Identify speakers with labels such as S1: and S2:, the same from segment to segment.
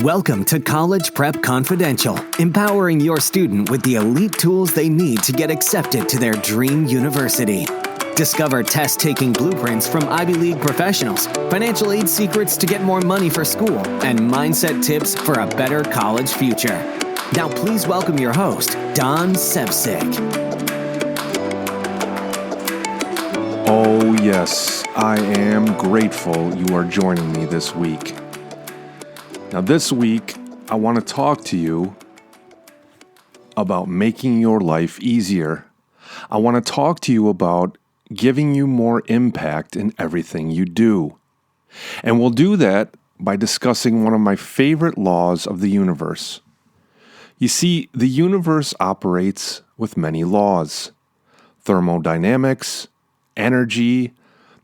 S1: Welcome to College Prep Confidential, empowering your student with the elite tools they need to get accepted to their dream university. Discover test-taking blueprints from Ivy League professionals, financial aid secrets to get more money for school, and mindset tips for a better college future. Now please welcome your host, Don Sevcik.
S2: Oh yes, I am grateful you are joining me this week. Now this week, I want to talk to you about making your life easier. I want to talk to you about giving you more impact in everything you do. And we'll do that by discussing one of my favorite laws of the universe. You see, the universe operates with many laws. Thermodynamics, energy,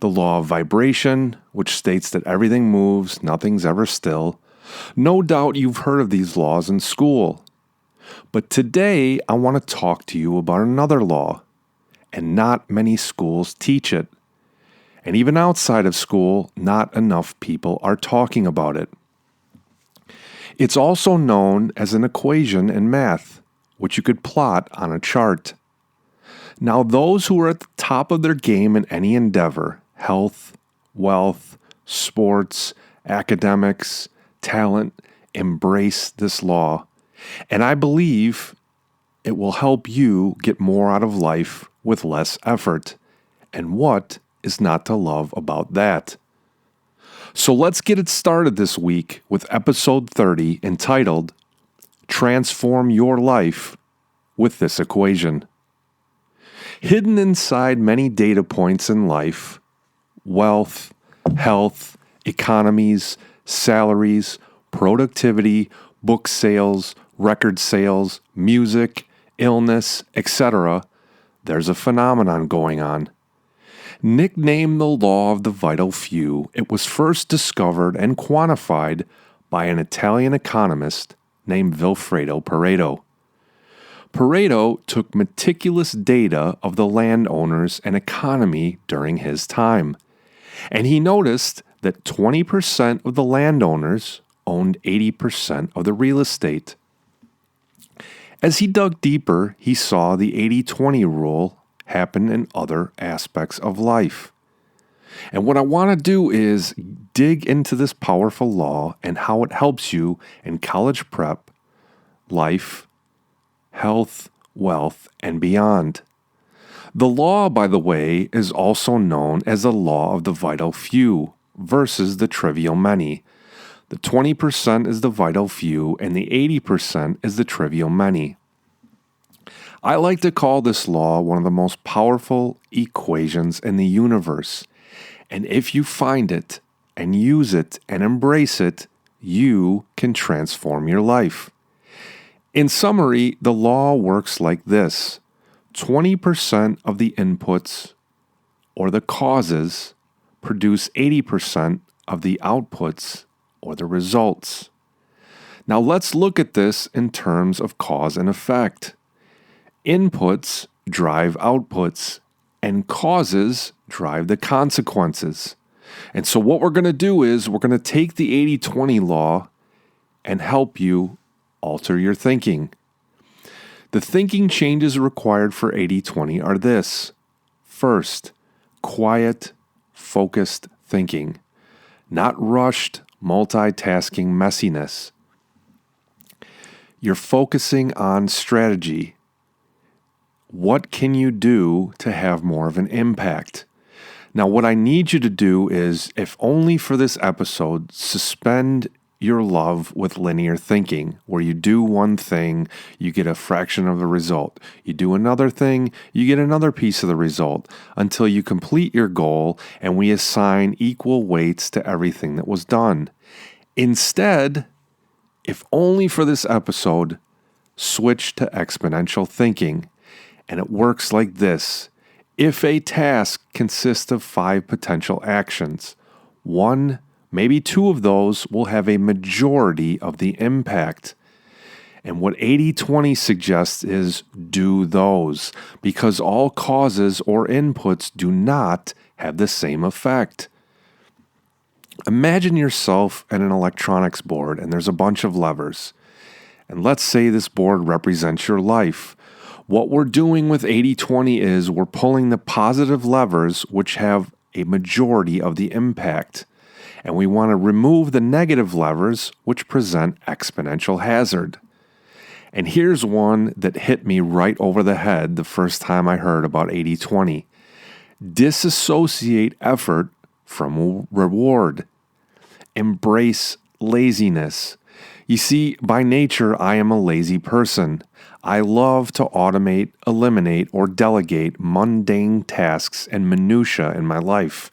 S2: the law of vibration, which states that everything moves, nothing's ever still. No doubt you've heard of these laws in school. But today, I want to talk to you about another law, and not many schools teach it. And even outside of school, not enough people are talking about it. It's also known as an equation in math, which you could plot on a chart. Now, those who are at the top of their game in any endeavor, health, wealth, sports, academics, talent, embrace this law. And I believe it will help you get more out of life with less effort. And what is not to love about that? So let's get it started this week with episode 30 entitled, Transform Your Life with This Equation. Hidden inside many data points in life, wealth, health, economies, salaries, productivity, book sales, record sales, music, illness, etc., there's a phenomenon going on. Nicknamed the law of the vital few, it was first discovered and quantified by an Italian economist named Vilfredo Pareto. Pareto took meticulous data of the landowners and economy during his time, and he noticed that 20% of the landowners owned 80% of the real estate. As he dug deeper, he saw the 80-20 rule happen in other aspects of life. And what I want to do is dig into this powerful law and how it helps you in college prep, life, health, wealth, and beyond. The law, by the way, is also known as the law of the vital few versus the trivial many. The 20% is the vital few and the 80% is the trivial many. I like to call this law one of the most powerful equations in the universe. And if you find it and use it and embrace it, you can transform your life. In summary, the law works like this. 20% of the inputs or the causes produce 80% of the outputs or the results. Now let's look at this in terms of cause and effect. Inputs drive outputs, and causes drive the consequences. And so what we're going to do is we're going to take the 80-20 law and help you alter your thinking. The thinking changes required for 80-20 are this. First, quiet, focused thinking, not rushed, multitasking messiness. You're focusing on strategy. What can you do to have more of an impact? Now, what I need you to do is, if only for this episode, suspend your love with linear thinking, where you do one thing, you get a fraction of the result. You do another thing, you get another piece of the result, until you complete your goal and we assign equal weights to everything that was done. Instead, if only for this episode, switch to exponential thinking. And it works like this. If a task consists of 5 potential actions, 1, maybe 2 of those will have a majority of the impact. And what 80-20 suggests is do those, because all causes or inputs do not have the same effect. Imagine yourself at an electronics board and there's a bunch of levers. And let's say this board represents your life. What we're doing with 80/20 is we're pulling the positive levers which have a majority of the impact. And we want to remove the negative levers which present exponential hazard. And here's one that hit me right over the head the first time I heard about 80/20. Disassociate effort from reward. Embrace laziness. You see, by nature, I am a lazy person. I love to automate, eliminate, or delegate mundane tasks and minutiae in my life.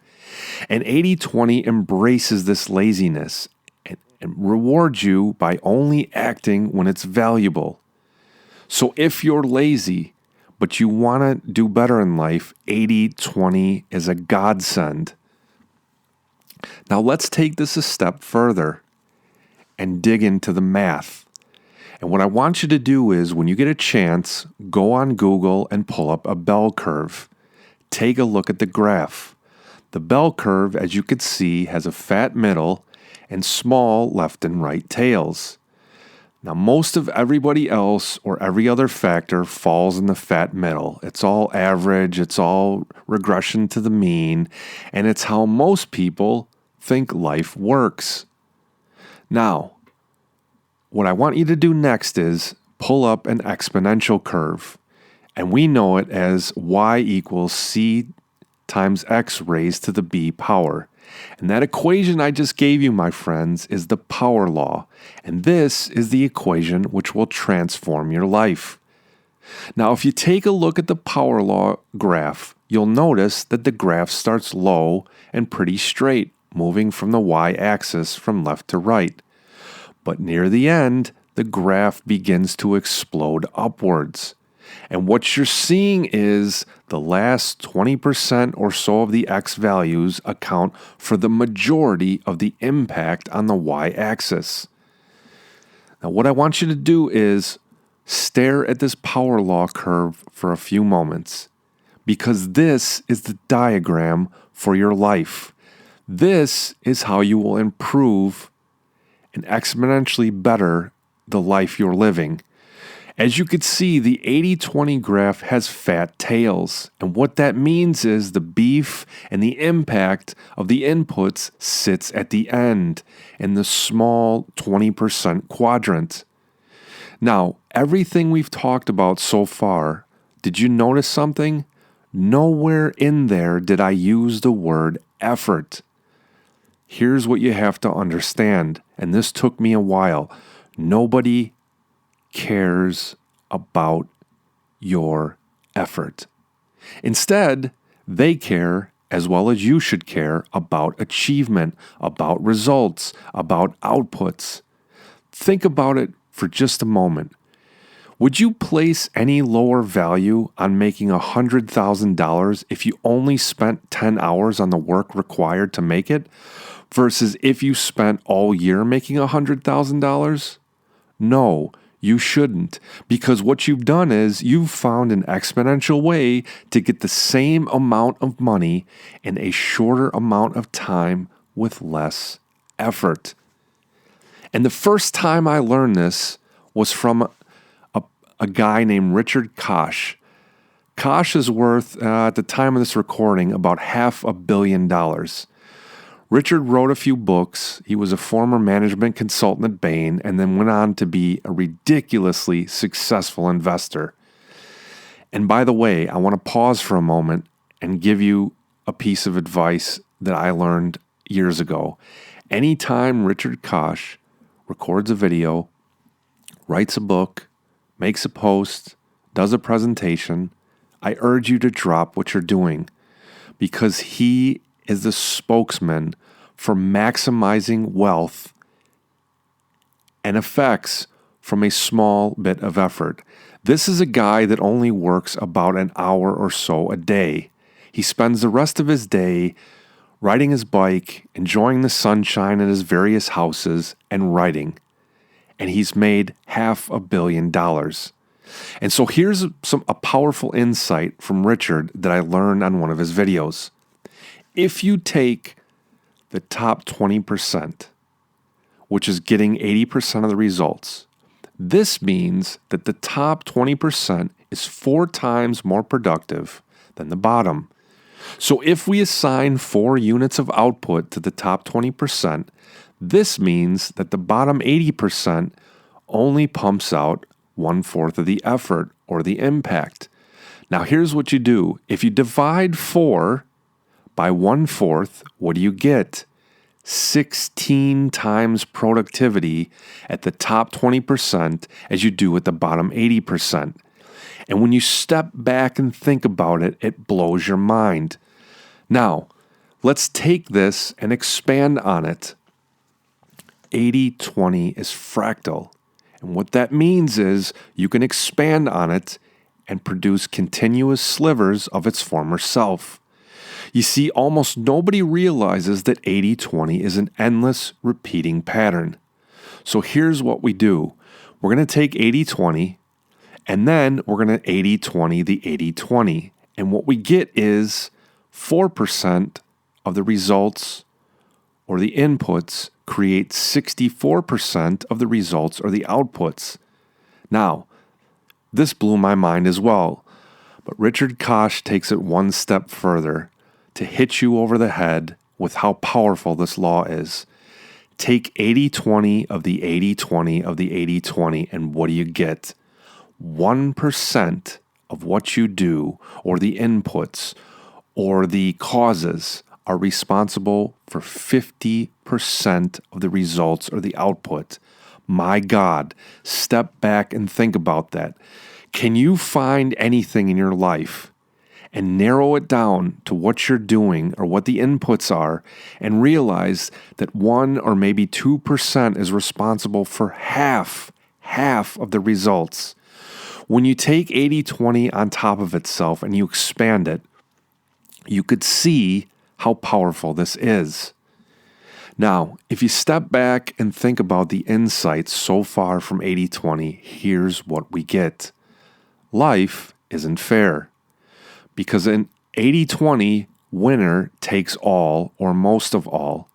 S2: And 80/20 embraces this laziness and rewards you by only acting when it's valuable. So if you're lazy, but you want to do better in life, 80/20 is a godsend. Now let's take this a step further and dig into the math. And what I want you to do is, when you get a chance, go on Google and pull up a bell curve. Take a look at the graph. The bell curve, as you can see, has a fat middle and small left and right tails. Now, most of everybody else or every other factor falls in the fat middle. It's all average, it's all regression to the mean, and it's how most people think life works. Now, what I want you to do next is pull up an exponential curve, and we know it as y equals c times x raised to the b power. And that equation I just gave you, my friends, is the power law. And this is the equation which will transform your life. Now, if you take a look at the power law graph, you'll notice that the graph starts low and pretty straight, moving from the y-axis from left to right. But near the end, the graph begins to explode upwards. And what you're seeing is the last 20% or so of the x values account for the majority of the impact on the y-axis. Now, what I want you to do is stare at this power law curve for a few moments, because this is the diagram for your life. This is how you will improve and exponentially better the life you're living. As you can see, the 80/20 graph has fat tails. And what that means is the beef and the impact of the inputs sits at the end in the small 20% quadrant. Now, everything we've talked about so far, did you notice something? Nowhere in there did I use the word effort. Here's what you have to understand, and this took me a while. Nobody cares about your effort. Instead, they care, as well as you should care, about achievement, about results, about outputs. Think about it for just a moment. Would you place any lower value on making $100,000 if you only spent 10 hours on the work required to make it, versus if you spent all year making $100,000? No, you shouldn't, because what you've done is you've found an exponential way to get the same amount of money in a shorter amount of time with less effort. And the first time I learned this was from a guy named Richard Kosh. Kosh is worth, at the time of this recording, about $500 million. Richard wrote a few books. He was a former management consultant at Bain and then went on to be a ridiculously successful investor. And by the way, I want to pause for a moment and give you a piece of advice that I learned years ago. Anytime Richard Kosh records a video, writes a book, makes a post, does a presentation, I urge you to drop what you're doing, because he is the spokesman for maximizing wealth and effects from a small bit of effort. This is a guy that only works about an hour or so a day. He spends the rest of his day riding his bike, enjoying the sunshine at his various houses, and writing. And he's made $500 million. And so here's a powerful insight from Richard that I learned on one of his videos. If you take the top 20%, which is getting 80% of the results. This means that the top 20% is 4 times more productive than the bottom. So if we assign 4 units of output to the top 20%, this means that the bottom 80% only pumps out 1/4 of the effort or the impact. Now here's what you do. If you divide 4 by 1/4, what do you get? 16 times productivity at the top 20% as you do at the bottom 80%. And when you step back and think about it, it blows your mind. Now, let's take this and expand on it. 80-20 is fractal. And what that means is you can expand on it and produce continuous slivers of its former self. You see, almost nobody realizes that 80-20 is an endless repeating pattern. So here's what we do. We're going to take 80-20, and then we're going to 80-20 the 80-20. And what we get is 4% of the results or the inputs create 64% of the results or the outputs. Now, this blew my mind as well. But Richard Kosh takes it one step further to hit you over the head with how powerful this law is. Take 80-20 of the 80-20 of the 80-20, and what do you get? 1% of what you do, or the inputs, or the causes, are responsible for 50% of the results or the output. My God, step back and think about that. Can you find anything in your life and narrow it down to what you're doing or what the inputs are and realize that 1 or maybe 2% is responsible for half of the results? When you take 80-20 on top of itself and you expand it, you could see how powerful this is. Now, if you step back and think about the insights so far from 80-20, here's what we get. Life isn't fair. Because an 80-20, winner takes all or most of all.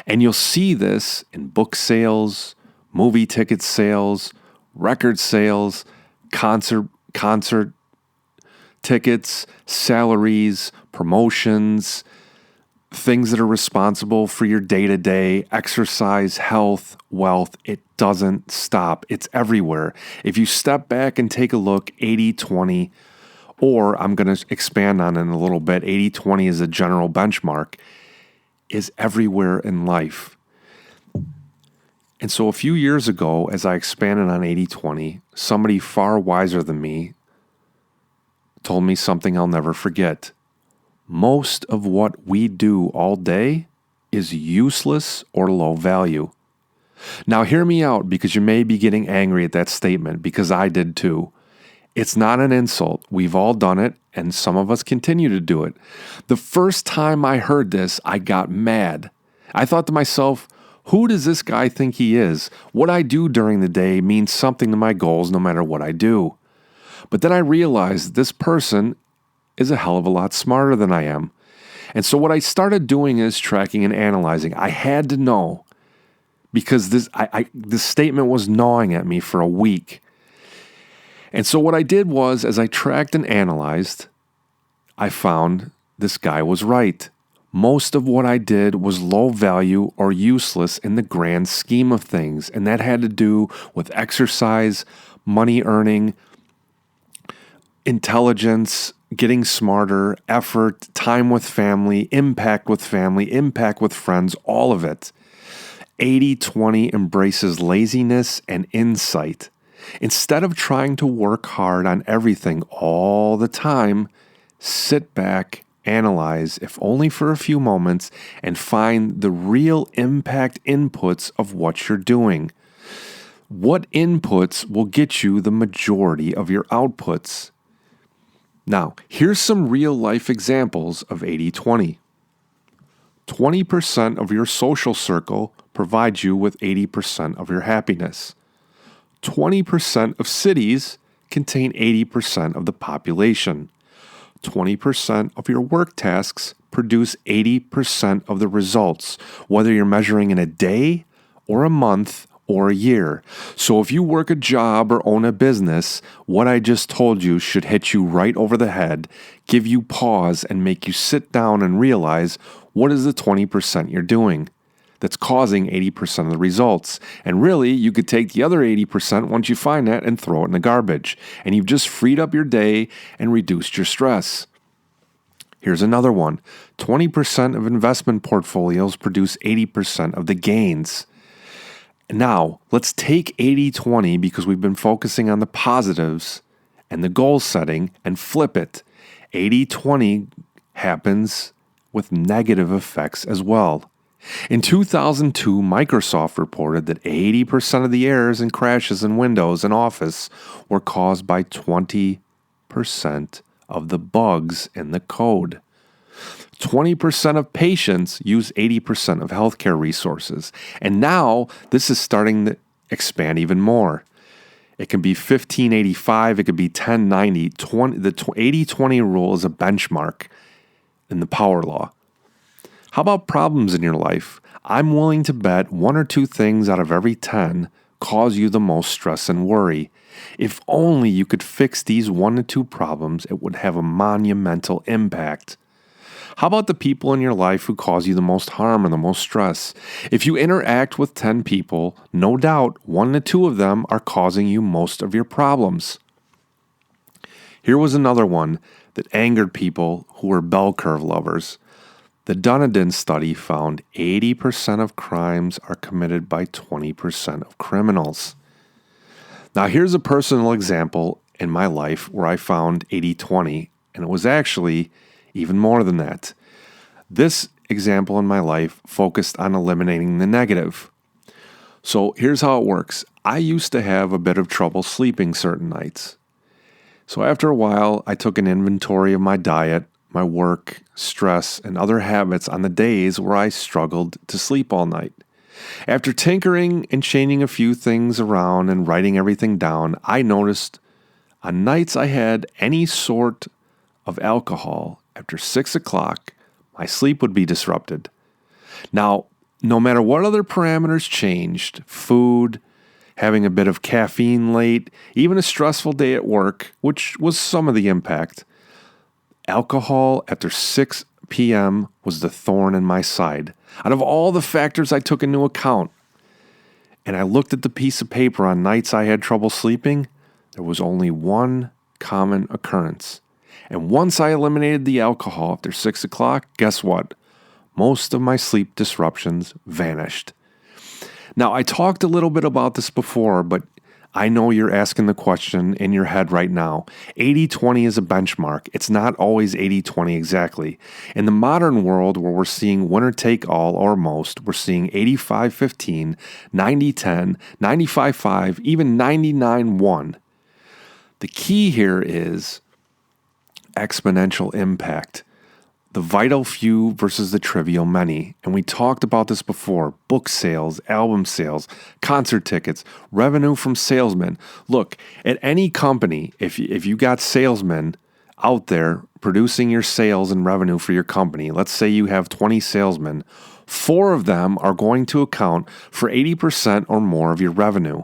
S2: And you'll see this in book sales, movie ticket sales, record sales, concert tickets, salaries, promotions, things that are responsible for your day-to-day, exercise, health, wealth. It doesn't stop. It's everywhere. If you step back and take a look, 80-20, or I'm going to expand on it in a little bit, 80-20 is a general benchmark, is everywhere in life. And so a few years ago, as I expanded on 80-20, somebody far wiser than me told me something I'll never forget. Most of what we do all day is useless or low value. Now hear me out, because you may be getting angry at that statement, because I did too. It's not an insult. We've all done it, and some of us continue to do it. The first time I heard this, I got mad. I thought to myself, who does this guy think he is? What I do during the day means something to my goals no matter what I do. But then I realized this person is a hell of a lot smarter than I am. And so what I started doing is tracking and analyzing. I had to know, because this statement was gnawing at me for a week. And so what I did was, as I tracked and analyzed, I found this guy was right. Most of what I did was low value or useless in the grand scheme of things. And that had to do with exercise, money earning, intelligence, getting smarter, effort, time with family, impact with friends, all of it. 80-20 embraces laziness and insight. Instead of trying to work hard on everything all the time, sit back, analyze, if only for a few moments, and find the real impact inputs of what you're doing. What inputs will get you the majority of your outputs? Now, here's some real-life examples of 80-20. 20% of your social circle provides you with 80% of your happiness. 20% of cities contain 80% of the population. 20% of your work tasks produce 80% of the results, whether you're measuring in a day or a month or a year. So if you work a job or own a business, what I just told you should hit you right over the head, give you pause, and make you sit down and realize what is the 20% you're doing that's causing 80% of the results. And really, you could take the other 80% once you find that and throw it in the garbage. And you've just freed up your day and reduced your stress. Here's another one. 20% of investment portfolios produce 80% of the gains. Now, let's take 80-20 because we've been focusing on the positives and the goal setting and flip it. 80-20 happens with negative effects as well. In 2002, Microsoft reported that 80% of the errors and crashes in Windows and Office were caused by 20% of the bugs in the code. 20% of patients use 80% of healthcare resources. And now this is starting to expand even more. It can be 1585, it could be 1090. The 80-20 rule is a benchmark in the power law. How about problems in your life? I'm willing to bet 1 or 2 things out of every 10 cause you the most stress and worry. If only you could fix these 1 to 2 problems, it would have a monumental impact. How about the people in your life who cause you the most harm and the most stress? If you interact with 10 people, no doubt 1 to 2 of them are causing you most of your problems. Here was another one that angered people who were bell curve lovers. The Dunedin study found 80% of crimes are committed by 20% of criminals. Now, here's a personal example in my life where I found 80-20, and it was actually even more than that. This example in my life focused on eliminating the negative. So here's how it works. I used to have a bit of trouble sleeping certain nights. So after a while, I took an inventory of my diet, my work, stress, and other habits on the days where I struggled to sleep all night. After tinkering and changing a few things around and writing everything down, I noticed on nights I had any sort of alcohol after 6 o'clock, my sleep would be disrupted. Now, no matter what other parameters changed, food, having a bit of caffeine late, even a stressful day at work, which was some of the impact, alcohol after 6 p.m. was the thorn in my side. Out of all the factors I took into account, and I looked at the piece of paper on nights I had trouble sleeping, there was only one common occurrence. And once I eliminated the alcohol after 6 o'clock, guess what? Most of my sleep disruptions vanished. Now, I talked a little bit about this before, but I know you're asking the question in your head right now. 80-20 is a benchmark. It's not always 80-20 exactly. In the modern world where we're seeing winner take all or most, we're seeing 85-15, 90-10, 95-5, even 99-1. The key here is exponential impact. The vital few versus the trivial many. And we talked about this before. Book sales, album sales, concert tickets, revenue from salesmen. Look, at any company, if you got salesmen out there producing your sales and revenue for your company, let's say you have 20 salesmen, 4 of them are going to account for 80% or more of your revenue.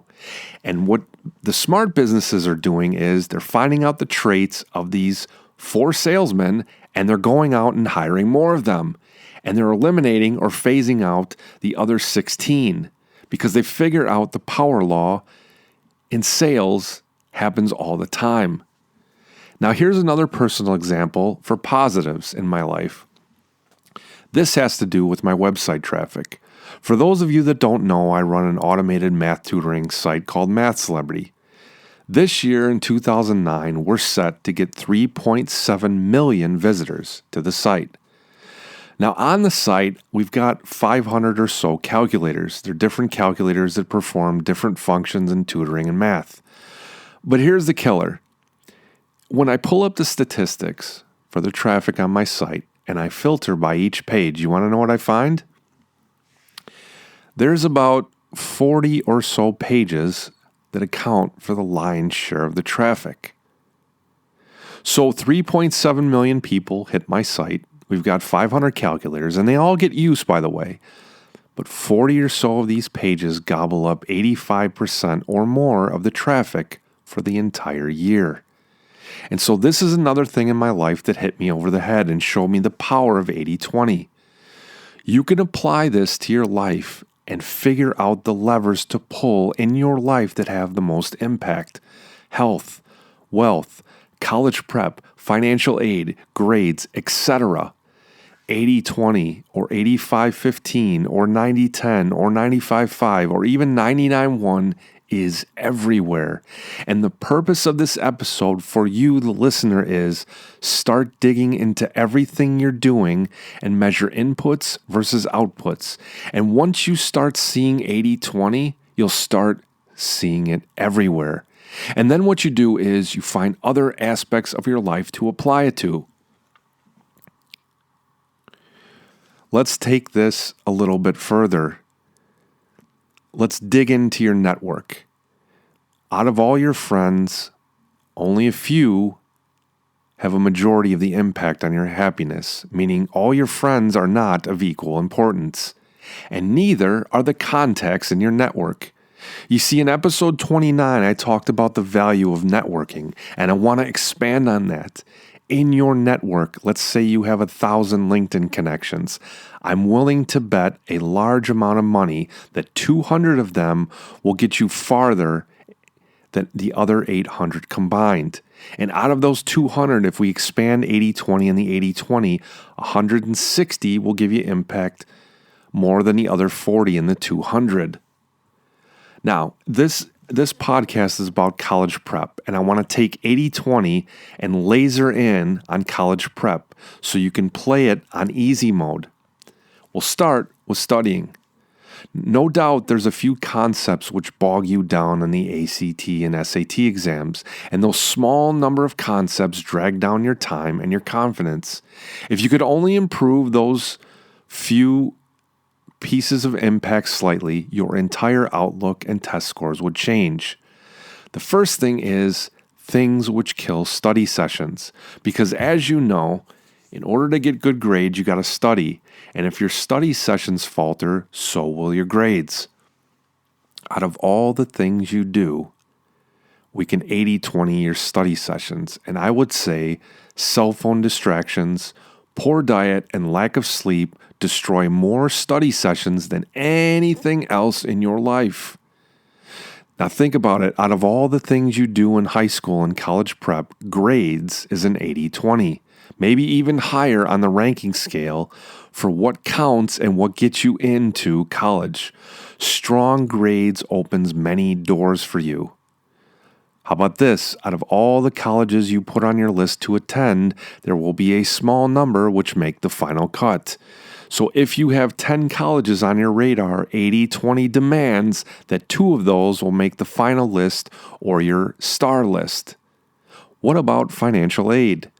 S2: And what the smart businesses are doing is they're finding out the traits of these 4 salesmen, and they're going out and hiring more of them. And they're eliminating or phasing out the other 16 because they figure out the power law in sales happens all the time. Now, here's another personal example for positives in my life. This has to do with my website traffic. For those of you that don't know, I run an automated math tutoring site called Math Celebrity. This year in 2009, we're set to get 3.7 million visitors to the site. Now on the site, we've got 500 or so calculators. They're different calculators that perform different functions in tutoring and math. But here's the killer. When I pull up the statistics for the traffic on my site and I filter by each page, you want to know what I find? There's about 40 or so pages that account for the lion's share of the traffic. So 3.7 million people hit my site. we've got 500 calculators, and they all get used, by the way. But 40 or so of these pages gobble up 85% or more of the traffic for the entire year. And so this is another thing in my life that hit me over the head and showed me the power of 80-20. You can apply this to your life and figure out the levers to pull in your life that have the most impact. Health, wealth, college prep, financial aid, grades, etc. 80-20 or 85-15 or 90-10 or 95-5 or even 99-1 is everywhere. And the purpose of this episode for you, the listener, is start digging into everything you're doing and measure inputs versus outputs. And once you start seeing 80-20, you'll start seeing it everywhere. And then what you do is you find other aspects of your life to apply it to. Let's take this a little bit further. Let's dig into your network. Out of all your friends, only a few have a majority of the impact on your happiness, meaning all your friends are not of equal importance, and neither are the contacts in your network. You see, in episode 29, I talked about the value of networking, and I want to expand on that. In your network, let's say you have 1,000 LinkedIn connections. I'm willing to bet a large amount of money that 200 of them will get you farther than the other 800 combined. And out of those 200, if we expand 80-20 and the 80-20, 160 will give you impact more than the other 40 in the 200. Now, this podcast is about college prep, and I want to take 80-20 and laser in on college prep so you can play it on easy mode. We'll start with studying. No doubt there's a few concepts which bog you down on the ACT and SAT exams, and those small number of concepts drag down your time and your confidence. If you could only improve those few pieces of impact slightly, your entire outlook and test scores would change. The first thing is things which kill study sessions. Because as you know, in order to get good grades, you got to study. And if your study sessions falter, so will your grades. Out of all the things you do, we can 80-20 your study sessions. And I would say cell phone distractions, poor diet, and lack of sleep destroy more study sessions than anything else in your life. Now think about it. Out of all the things you do in high school and college prep, grades is an 80-20, maybe even higher on the ranking scale for what counts and what gets you into college. Strong grades opens many doors for you. How about this? Out of all the colleges you put on your list to attend, there will be a small number which make the final cut. So if you have 10 colleges on your radar, 80-20 demands that 2 of those will make the final list or your star list. What about financial aid?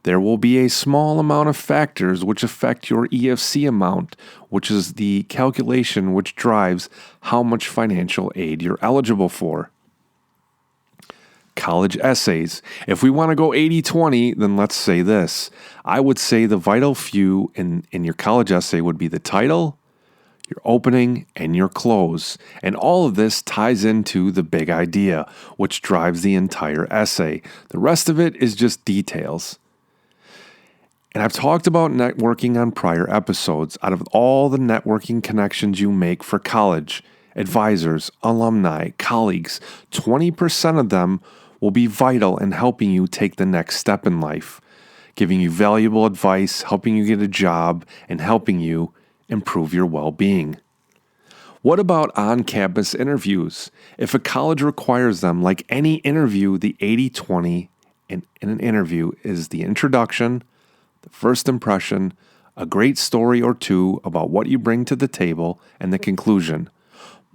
S2: There will be a small amount of factors which affect your EFC amount, which is the calculation which drives how much financial aid you're eligible for. College essays. If we want to go 80-20, then let's say this. I would say the vital few in your college essay would be the title, your opening, and your close. And all of this ties into the big idea, which drives the entire essay. The rest of it is just details. And I've talked about networking on prior episodes. Out of all the networking connections you make for college, advisors, alumni, colleagues, 20% of them will be vital in helping you take the next step in life, giving you valuable advice, helping you get a job, and helping you improve your well-being. What about on-campus interviews? If a college requires them, like any interview, the 80-20 in an interview is the introduction, the first impression, a great story or two about what you bring to the table, and the conclusion.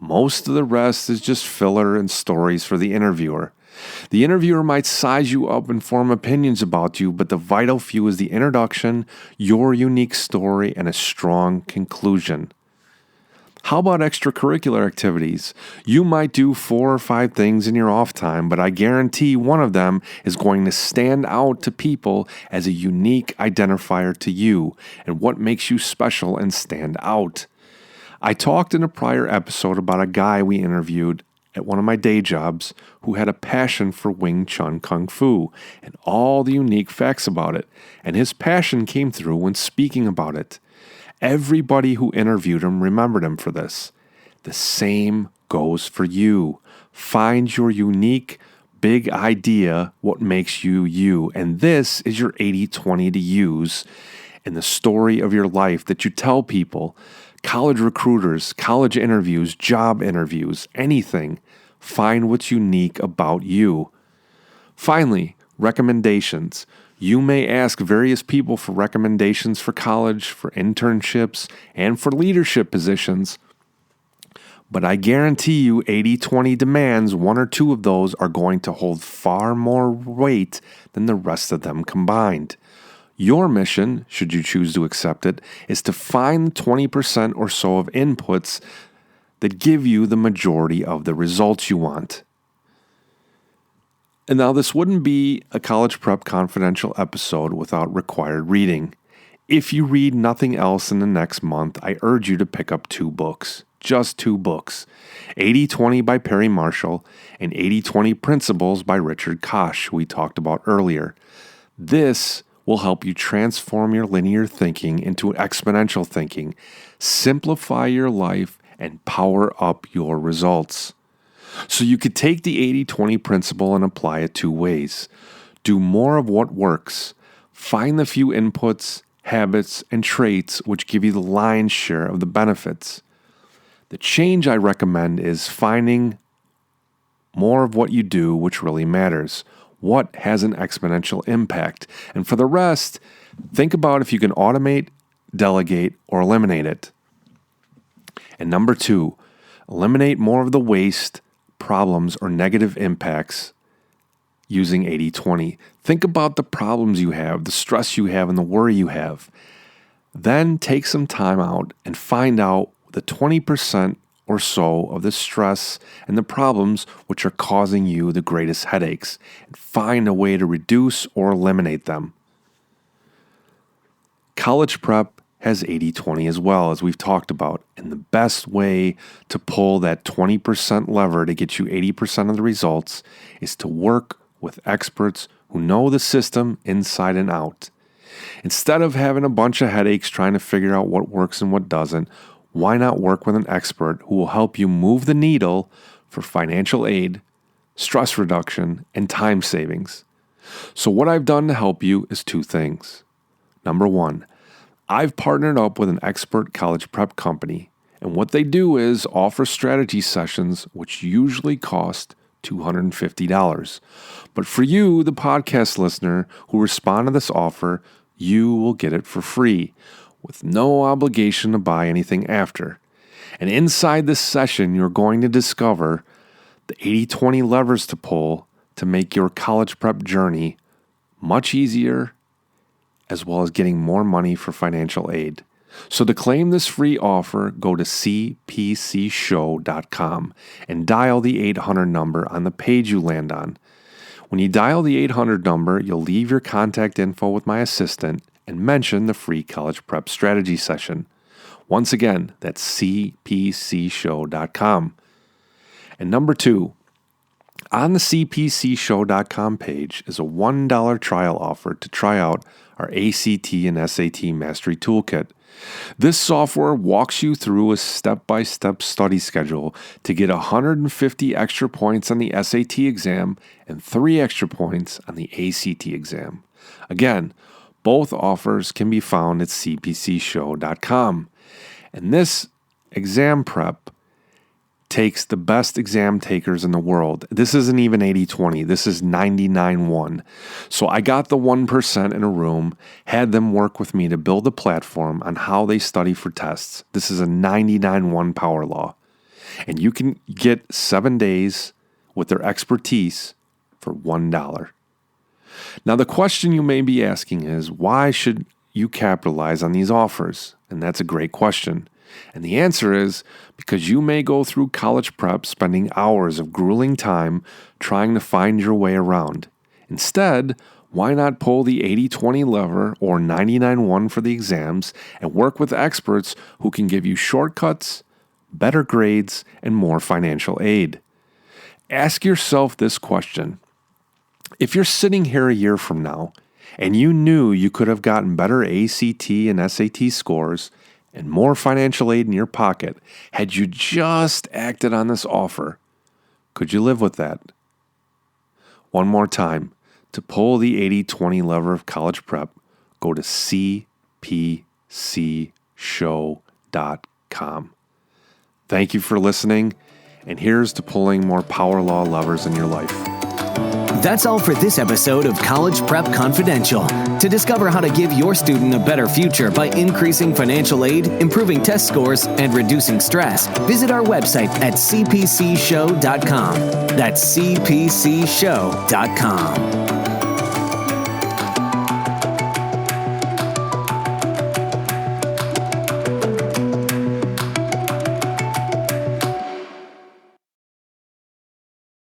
S2: Most of the rest is just filler and stories for the interviewer. The interviewer might size you up and form opinions about you, but the vital few is the introduction, your unique story, and a strong conclusion. How about extracurricular activities? You might do 4 or 5 things in your off time, but I guarantee one of them is going to stand out to people as a unique identifier to you and what makes you special and stand out. I talked in a prior episode about a guy we interviewed at one of my day jobs who had a passion for Wing Chun Kung Fu and all the unique facts about it, and his passion came through when speaking about it. Everybody who interviewed him remembered him for this. The same goes for you. Find your unique, big idea, what makes you you, and this is your 80-20 to use in the story of your life that you tell people. College recruiters, college interviews, job interviews, anything. Find what's unique about you. Finally, recommendations. You may ask various people for recommendations for college, for internships, and for leadership positions. But I guarantee you 80-20 demands, 1 or 2 of those are going to hold far more weight than the rest of them combined. Your mission, should you choose to accept it, is to find 20% or so of inputs that give you the majority of the results you want. And now this wouldn't be a College Prep Confidential episode without required reading. If you read nothing else in the next month, I urge you to pick up 2 books. Just 2 books. 80-20 by Perry Marshall and 80-20 Principles by Richard Kosh, who we talked about earlier. This will help you transform your linear thinking into exponential thinking, simplify your life, and power up your results. So you could take the 80-20 principle and apply it 2 ways. Do more of what works. Find the few inputs, habits, and traits which give you the lion's share of the benefits. The change I recommend is finding more of what you do which really matters. What has an exponential impact? And for the rest, think about if you can automate, delegate, or eliminate it. And number 2, eliminate more of the waste, problems, or negative impacts using 80-20. Think about the problems you have, the stress you have, and the worry you have. Then take some time out and find out the 20% or so of the stress and the problems which are causing you the greatest headaches, and find a way to reduce or eliminate them. College prep has 80-20 as well, as we've talked about, and the best way to pull that 20% lever to get you 80% of the results is to work with experts who know the system inside and out. Instead of having a bunch of headaches trying to figure out what works and what doesn't, why not work with an expert who will help you move the needle for financial aid, stress reduction, and time savings? So what I've done to help you is 2 things. Number 1, I've partnered up with an expert college prep company, and what they do is offer strategy sessions which usually cost $250. But for you, the podcast listener who respond to this offer, you will get it for free, with no obligation to buy anything after. And inside this session, you're going to discover the 80-20 levers to pull to make your college prep journey much easier, as well as getting more money for financial aid. So to claim this free offer, go to cpcshow.com and dial the 800 number on the page you land on. When you dial the 800 number, you'll leave your contact info with my assistant and mention the free college prep strategy session. Once again, that's cpcshow.com. And number 2, on the cpcshow.com page is a $1 trial offer to try out our ACT and SAT Mastery Toolkit. This software walks you through a step-by-step study schedule to get 150 extra points on the SAT exam and 3 extra points on the ACT exam. Again, both offers can be found at cpcshow.com. And this exam prep takes the best exam takers in the world. This isn't even 80-20. This is 99-1. So I got the 1% in a room, had them work with me to build a platform on how they study for tests. This is a 99-1 power law. And you can get 7 days with their expertise for $1. Now, the question you may be asking is, why should you capitalize on these offers? And that's a great question. And the answer is because you may go through college prep spending hours of grueling time trying to find your way around. Instead, why not pull the 80-20 lever or 99-1 for the exams and work with experts who can give you shortcuts, better grades, and more financial aid? Ask yourself this question. If you're sitting here a year from now and you knew you could have gotten better ACT and SAT scores and more financial aid in your pocket had you just acted on this offer, could you live with that? One more time. To pull the 80-20 lever of college prep, go to cpcshow.com. Thank you for listening, and here's to pulling more power law levers in your life.
S1: That's all for this episode of College Prep Confidential. To discover how to give your student a better future by increasing financial aid, improving test scores, and reducing stress, visit our website at cpcshow.com. That's cpcshow.com.